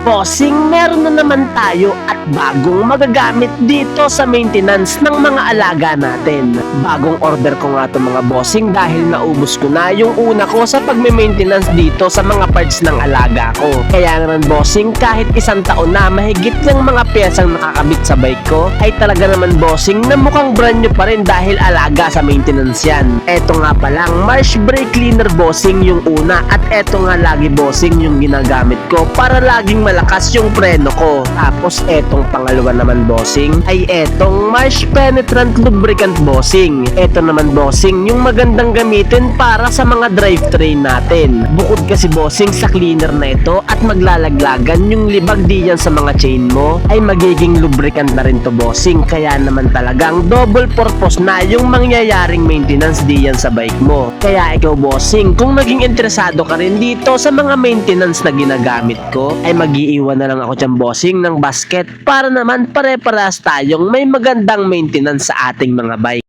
Bossing, meron na naman tayo at bagong magagamit dito sa maintenance ng mga alaga natin. Bagong order ko nga to mga bossing dahil naubos ko na yung una ko sa pagme-maintenance dito sa mga parts ng alaga ko. Kaya naman bossing, kahit isang taon na mahigit ng mga piyesang nakakabit sa bike ko, ay talaga naman bossing na mukhang brand new pa rin dahil alaga sa maintenance yan. Eto nga palang marsh brake cleaner bossing yung una at eto nga lagi bossing yung ginagamit ko para laging malakas yung preno ko. Tapos etong pangalawa naman bossing ay etong marsh penetrant lubricant bossing. Eto naman bossing yung magandang gamitin para sa mga drivetrain natin. Bukod kasi bossing sa cleaner na ito at maglalaglagan yung libag diyan sa mga chain mo, ay magiging lubricant na rin to bossing. Kaya naman talagang double purpose na yung mangyayaring maintenance diyan sa bike mo. Kaya ikaw bossing, kung naging interesado ka rin dito sa mga maintenance na ginagamit ko, ay mag-iiwan na lang ako dyan bossing ng basket para naman pare-parehas tayong may magandang maintenance sa ating mga bike.